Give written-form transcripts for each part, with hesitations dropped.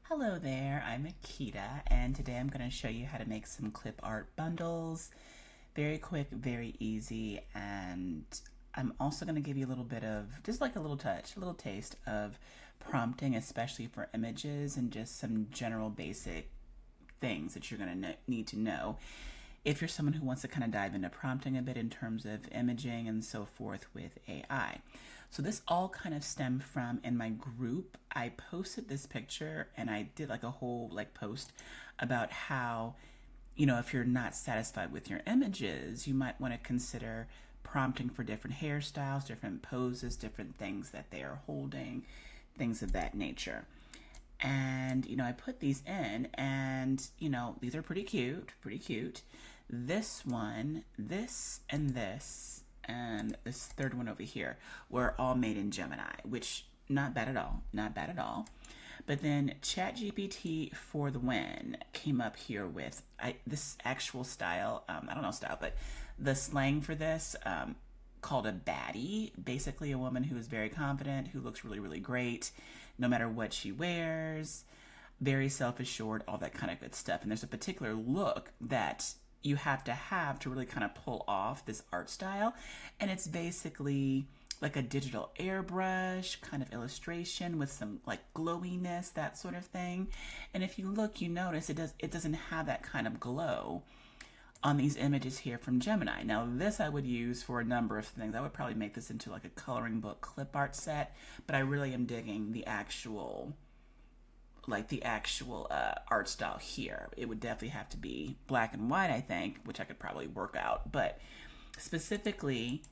Hello there, I'm Akita, and today I'm going to show you how to make some clip art bundles. Very quick, very easy, and I'm also going to give you a little bit of, just like a little touch, a little taste of prompting, especially for images and just some general basic things that you're going to need to know if you're someone who wants to kind of dive into prompting a bit in terms of imaging and so forth with AI. So this all kind of stemmed from in my group. I posted this picture and I did like a whole post about how, if you're not satisfied with your images, you might want to consider prompting for different hairstyles, different poses, different things that they are holding, things of that nature. And I put these in, and these are pretty cute, pretty cute. This one, this and this third one over here were all made in Gemini, which not bad at all, not bad at all. But then ChatGPT for the win came up here with this actual style. I don't know style, but the slang for this called a baddie, basically a woman who is very confident, who looks really, really great, no matter what she wears, very self-assured, all that kind of good stuff. And there's a particular look that you have to really kind of pull off this art style. And it's basically like a digital airbrush kind of illustration with some like glowiness, that sort of thing. And if you look, you notice it doesn't have that kind of glow on these images here from Gemini. Now this I would use for a number of things. I would probably make this into like a coloring book clip art set, but I really am digging the actual art style here. It would definitely have to be black and white, I think, which I could probably work out. But specifically,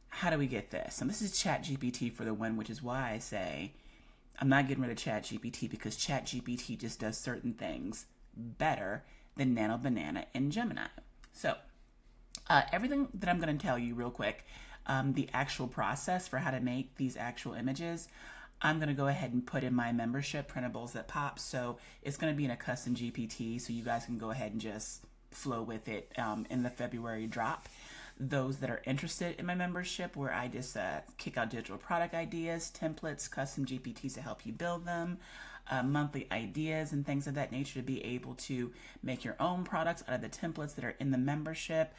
how do we get this? And this is ChatGPT for the win, which is why I say I'm not getting rid of ChatGPT, because ChatGPT just does certain things better than Nano Banana and Gemini. So everything that I'm going to tell you real quick, the actual process for how to make these actual images, I'm going to go ahead and put in my membership, Printables that pop. So it's going to be in a custom GPT, so you guys can go ahead and just flow with it in the February drop. Those that are interested in my membership, where I just kick out digital product ideas, templates, custom GPTs to help you build them, monthly ideas and things of that nature to be able to make your own products out of the templates that are in the membership.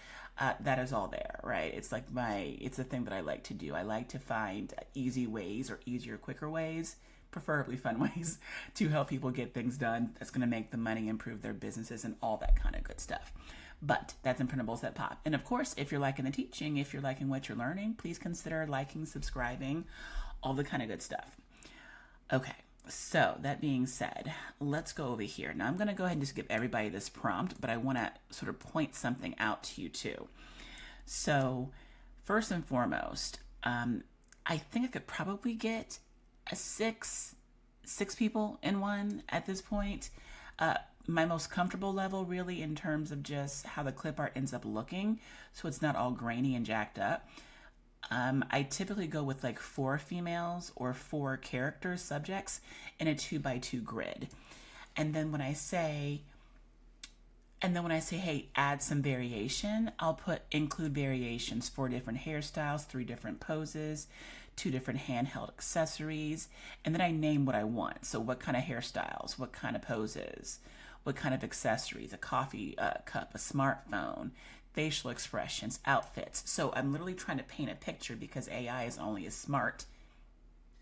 That is all there, right? It's a thing that I like to do. I like to find easy ways, or easier, quicker ways, preferably fun ways, to help people get things done that's going to make the money, improve their businesses, and all that kind of good stuff. But that's in Printables that pop. And of course, if you're liking the teaching, if you're liking what you're learning, please consider liking, subscribing, all the kind of good stuff. Okay, so that being said, let's go over here. Now I'm going to go ahead and just give everybody this prompt, but I want to sort of point something out to you too. So first and foremost, I think I could probably get six people in one at this point. My most comfortable level, really, in terms of just how the clip art ends up looking, so it's not all grainy and jacked up. I typically go with like 4 females or 4 characters, subjects, in a 2x2 grid. And then when I say, hey, add some variation, I'll include variations, 4 different hairstyles, 3 different poses, 2 different handheld accessories, and then I name what I want. So what kind of hairstyles, what kind of poses, what kind of accessories, a coffee cup, a smartphone, facial expressions, outfits. So I'm literally trying to paint a picture, because AI is only as smart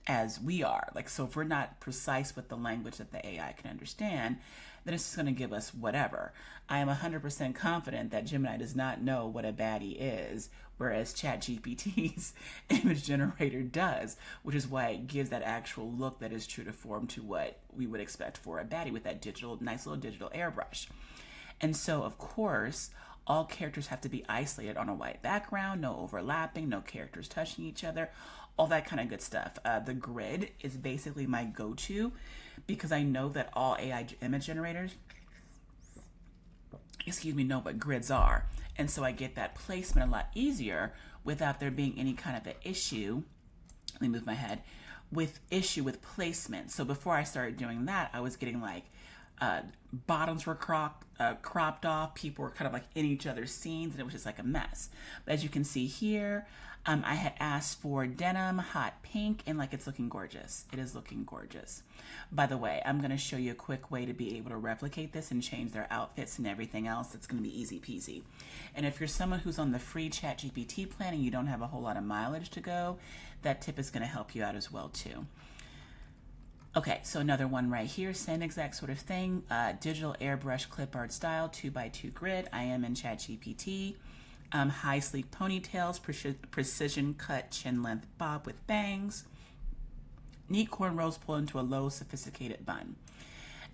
as we are. So if we're not precise with the language that the AI can understand, then it's just going to give us whatever. I am 100% confident that Gemini does not know what a baddie is, whereas ChatGPT's image generator does, which is why it gives that actual look that is true to form to what we would expect for a baddie, with that nice little digital airbrush. And so, of course, all characters have to be isolated on a white background, no overlapping, no characters touching each other, all that kind of good stuff. The grid is basically my go-to, because I know that all AI image generators, know what grids are. And so I get that placement a lot easier without there being any kind of an issue. Let me move my head. With placement. So before I started doing that, I was getting like bottoms were cropped off. People were kind of like in each other's scenes, and it was just like a mess. But as you can see here, I had asked for denim, hot pink, and like it's looking gorgeous. It is looking gorgeous. By the way, I'm going to show you a quick way to be able to replicate this and change their outfits and everything else. It's going to be easy peasy. And if you're someone who's on the free ChatGPT plan and you don't have a whole lot of mileage to go, that tip is going to help you out as well too. Okay, so another one right here, same exact sort of thing. Digital airbrush clip art style, 2x2 grid. I am in ChatGPT. High sleek ponytails, precision cut chin length bob with bangs. Neat cornrows pulled into a low sophisticated bun.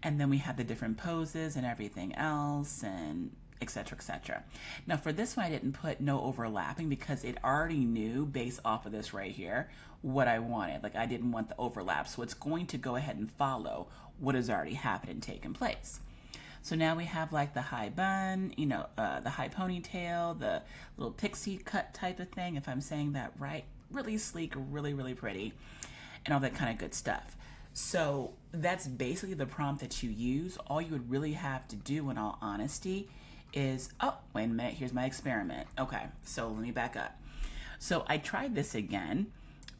And then we have the different poses and everything else, and etc., etc. Now for this one, I didn't put no overlapping because it already knew based off of this right here what I wanted. Like I didn't want the overlap, so it's going to go ahead and follow what has already happened and taken place. So now we have like the high bun, you know, the high ponytail, the little pixie cut type of thing, if I'm saying that right. Really sleek, really, really pretty, and all that kind of good stuff. So that's basically the prompt that you use. All you would really have to do, in all honesty, is, oh, wait a minute, here's my experiment. Okay, so let me back up. So I tried this again,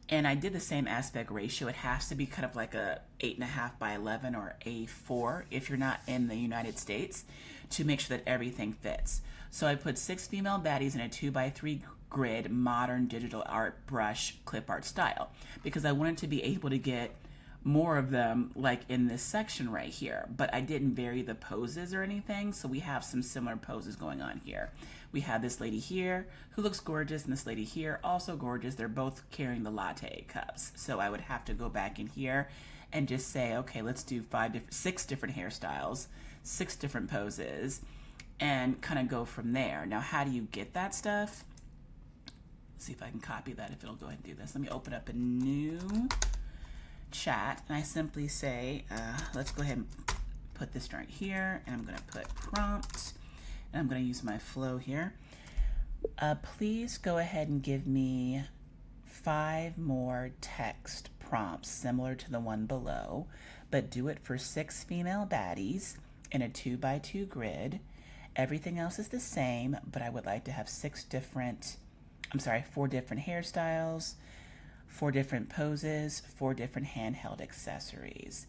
and I did the same aspect ratio. It has to be kind of like a 8.5 by 11 or A4 if you're not in the United States, to make sure that everything fits. So I put 6 female baddies in a 2x3 grid, modern digital art brush clip art style, because I wanted to be able to get more of them like in this section right here, but I didn't vary the poses or anything, so we have some similar poses going on here. We have this lady here who looks gorgeous, and this lady here also gorgeous. They're both carrying the latte cups, so I would have to go back in here and just say, okay, let's do 6 different hairstyles, 6 different poses, and kind of go from there. Now, how do you get that stuff? Let's see if I can copy that, if it'll go ahead and do this. Let me open up a new chat, and I simply say, let's go ahead and put this right here, and I'm going to put prompt, and I'm going to use my flow here. Please go ahead and give me 5 more text prompts similar to the one below, but do it for 6 female baddies in a 2x2 grid. Everything else is the same, but I would like to have 4 different hairstyles, 4 different poses, 4 different handheld accessories.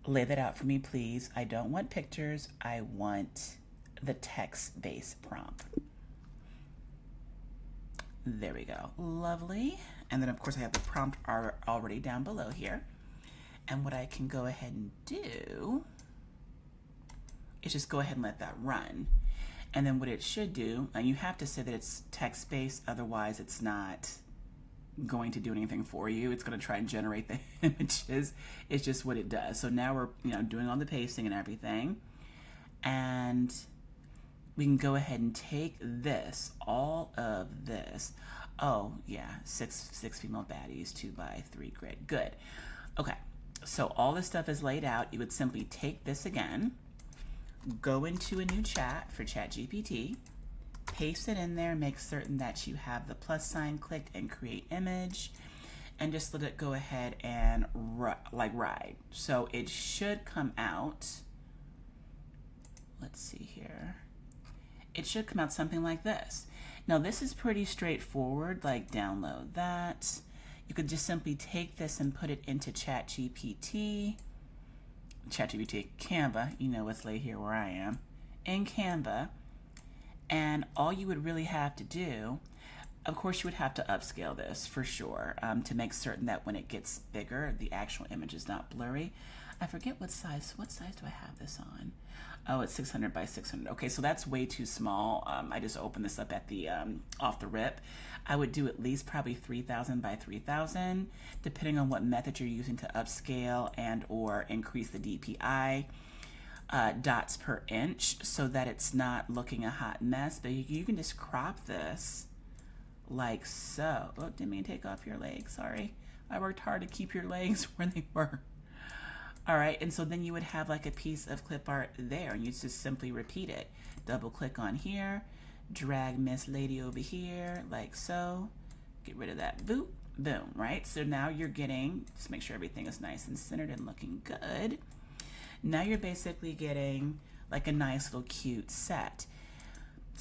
Lay that out for me, please. I don't want pictures. I want the text-based prompt. There we go. Lovely. And then, of course, I have the prompt already down below here. And what I can go ahead and do is just go ahead and let that run. And then what it should do, and you have to say that it's text-based, otherwise it's not going to do anything for you. It's going to try and generate the images. It's just what it does. So now we're doing all the pasting and everything, and we can go ahead and take this, all of this. Oh yeah, six female baddies, 2x3 grid. Good. Okay, so all this stuff is laid out. You would simply take this again, go into a new chat for ChatGPT, paste it in there, make certain that you have the plus sign clicked and create image, and just let it go ahead and ride. So it should come out, let's see here, it should come out something like this. Now this is pretty straightforward, like download that. You could just simply take this and put it into ChatGPT, Canva, you know what's laid here where I am, in Canva. And all you would really have to do, of course, you would have to upscale this for sure, to make certain that when it gets bigger, the actual image is not blurry. I forget what size do I have this on? Oh, it's 600 by 600. Okay, so that's way too small. I just opened this up at the off the rip. I would do at least probably 3000 by 3000, depending on what method you're using to upscale and or increase the DPI. Dots per inch, so that it's not looking a hot mess. But you can just crop this like so. Oh, didn't mean to take off your legs, sorry. I worked hard to keep your legs where they were. All right, and so then you would have like a piece of clip art there, and you just simply repeat it. Double click on here, drag Miss Lady over here like so, get rid of that, boop, boom, right? So now you're getting, just make sure everything is nice and centered and looking good. Now you're basically getting like a nice little cute set.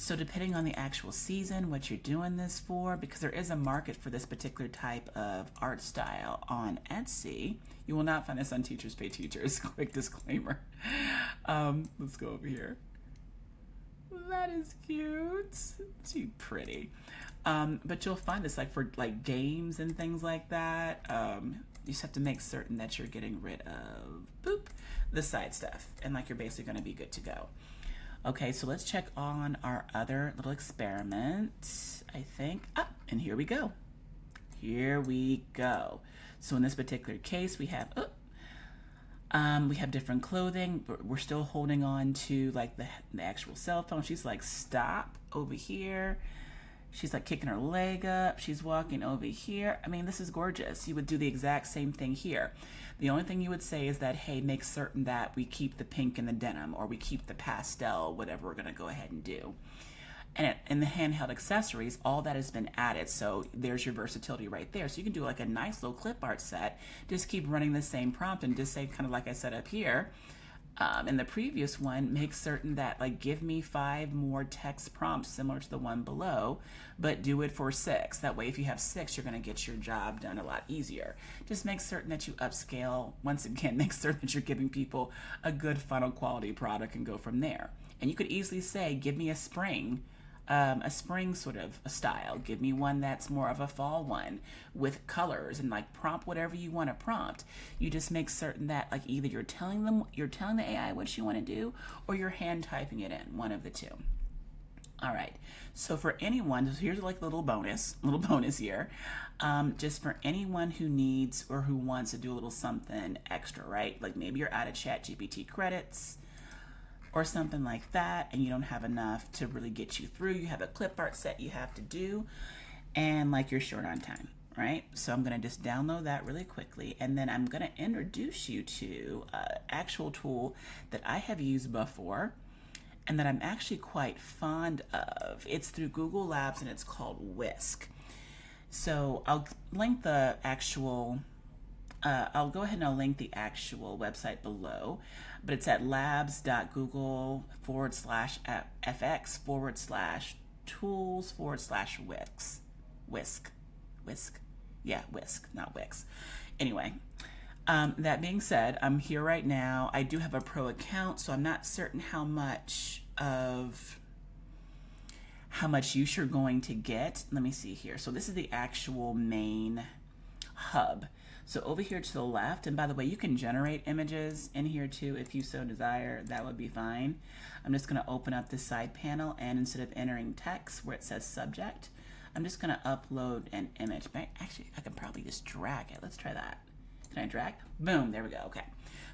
So depending on the actual season, what you're doing this for, because there is a market for this particular type of art style on Etsy. You will not find this on Teachers Pay Teachers. Quick disclaimer. Let's go over here. That is cute. Too pretty. But you'll find this like for like games and things like that. You just have to make certain that you're getting rid of the side stuff, and like you're basically going to be good to go. Okay, so let's check on our other little experiment, I think. And here we go. Here we go. So in this particular case, we have different clothing, but we're still holding on to like the actual cell phone. She's like, stop over here. She's like kicking her leg up. She's walking over here. I mean, this is gorgeous. You would do the exact same thing here. The only thing you would say is that, hey, make certain that we keep the pink in the denim, or we keep the pastel, whatever we're going to go ahead and do. And in the handheld accessories, all that has been added. So there's your versatility right there. So you can do like a nice little clip art set. Just keep running the same prompt and just say, kind of like I said up here, in the previous one, make certain that like give me 5 more text prompts similar to the one below, but do it for 6. That way, if you have 6, you're going to get your job done a lot easier. Just make certain that you upscale. Once again, make certain that you're giving people a good final quality product and go from there. And you could easily say, give me a spring sort of a style. Give me one that's more of a fall one with colors, and like prompt whatever you want to prompt. You just make certain that like either you're telling the AI what you want to do, or you're hand typing it in, one of the two. All right. So for anyone, here's like a little bonus here. Just for anyone who needs or who wants to do a little something extra, right? Like maybe you're out of ChatGPT credits or something like that, and you don't have enough to really get you through. You have a clip art set you have to do, and like you're short on time, right? So I'm gonna just download that really quickly, and then I'm gonna introduce you to an actual tool that I have used before and that I'm actually quite fond of. It's through Google Labs, and it's called Whisk. So I'll link the actual I'll go ahead and I'll link the actual website below, but it's at labs.google/fx/tools/Whisk. Yeah, Whisk, not Wix. Anyway, that being said, I'm here right now. I do have a pro account, so I'm not certain how much use you're going to get. Let me see here. So this is the actual main hub. So over here to the left, and by the way, you can generate images in here too if you so desire. That would be fine. I'm just going to open up this side panel, and instead of entering text where it says subject, I'm just going to upload an image. Actually, I can probably just drag it. Let's try that. Can I drag? Boom, there we go. Okay.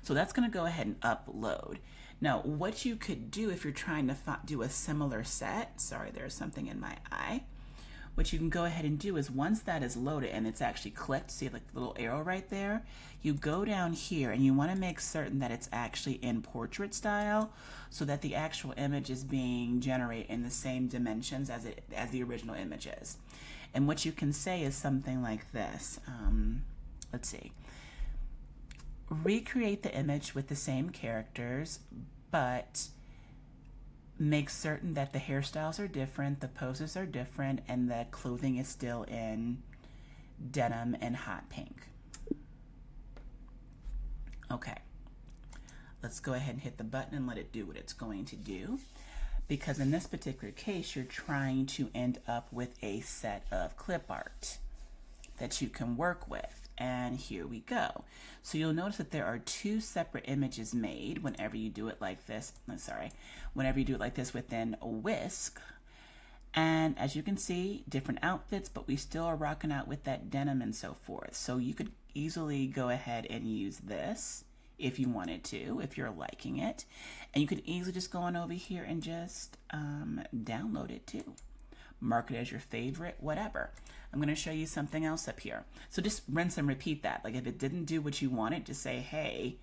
So that's going to go ahead and upload. Now, what you could do if you're trying to do a similar set, sorry, there's something in my eye. What you can go ahead and do is once that is loaded and it's actually clicked, see like the little arrow right there, you go down here and you want to make certain that it's actually in portrait style so that the actual image is being generated in the same dimensions as the original image is. And what you can say is something like this. Let's see. Recreate the image with the same characters, but make certain that the hairstyles are different, the poses are different, and the clothing is still in denim and hot pink. Okay, let's go ahead and hit the button and let it do what it's going to do. Because in this particular case, you're trying to end up with a set of clip art that you can work with. And here we go. So you'll notice that there are 2 separate images made whenever you do it like this. Whenever you do it like this within a Whisk. And as you can see, different outfits, but we still are rocking out with that denim and so forth. So you could easily go ahead and use this if you wanted to, if you're liking it. And you could easily just go on over here and just download it too. Mark it as your favorite, whatever. I'm going to show you something else up here. So just rinse and repeat that. Like if it didn't do what you wanted, just say, hey,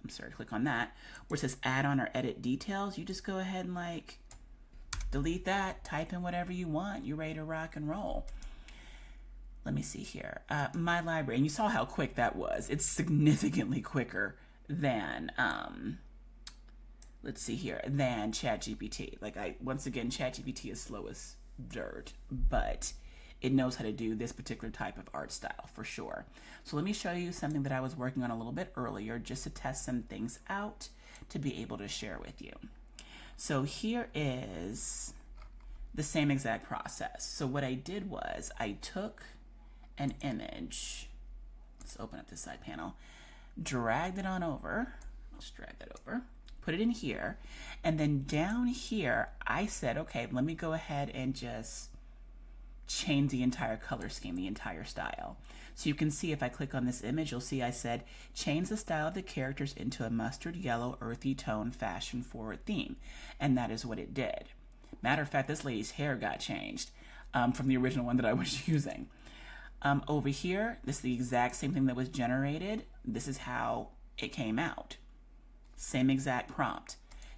I'm sorry, click on that. Where it says add on or edit details, you just go ahead and like delete that, type in whatever you want. You're ready to rock and roll. Let me see here. My library, and you saw how quick that was. It's significantly quicker than let's see here, than ChatGPT. Like once again, ChatGPT is slow as dirt, but it knows how to do this particular type of art style for sure. So let me show you something that I was working on a little bit earlier just to test some things out to be able to share with you. So here is the same exact process. So what I did was I took an image, let's open up this side panel, dragged it on over, let's drag that over, put it in here, and then down here I said, okay, let me go ahead and just change the entire color scheme, the entire style. So you can see if I click on this image, you'll see I said change the style of the characters into a mustard yellow earthy tone fashion forward theme, and that is what it did. Matter of fact, this lady's hair got changed from the original one that I was using. Over here, this is the exact same thing that was generated. This is how it came out. Same exact prompt.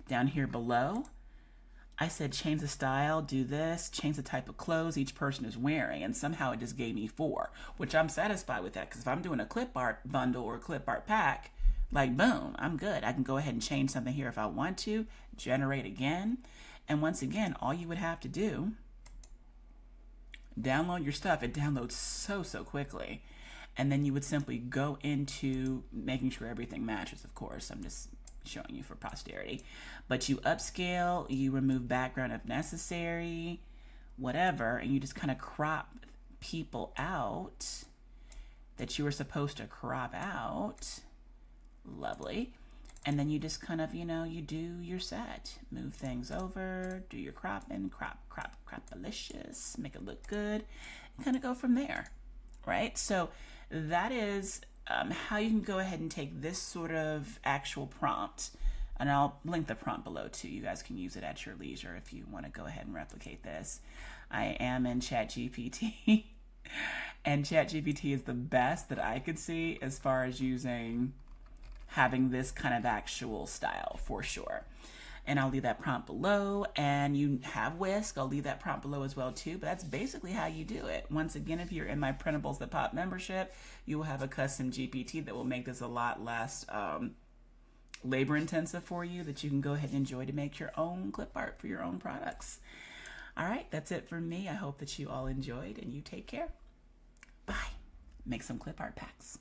Down here below, I said change the style, do this, change the type of clothes each person is wearing, and somehow it just gave me 4, which I'm satisfied with that, because if I'm doing a clip art bundle or a clip art pack, like boom, I'm good. I can go ahead and change something here if I want to, generate again, and once again, all you would have to do, download your stuff. It downloads so quickly, and then you would simply go into making sure everything matches, of course. I'm just showing you for posterity, but you upscale, you remove background if necessary, whatever, and you just kind of crop people out that you were supposed to crop out. Lovely. And then you just kind of, you know, you do your set, move things over, do your cropping, crop-alicious, make it look good, and kind of go from there, right? So that is how you can go ahead and take this sort of actual prompt, and I'll link the prompt below too. You guys can use it at your leisure if you want to go ahead and replicate this. I am in ChatGPT, and ChatGPT is the best that I could see as far as having this kind of actual style for sure. And I'll leave that prompt below, and you have Whisk, I'll leave that prompt below as well too, but that's basically how you do it. Once again, if you're in my Printables That Pop membership, you will have a custom GPT that will make this a lot less labor intensive for you, that you can go ahead and enjoy to make your own clip art for your own products. All right, that's it for me. I hope that you all enjoyed, and you take care. Bye. Make some clip art packs.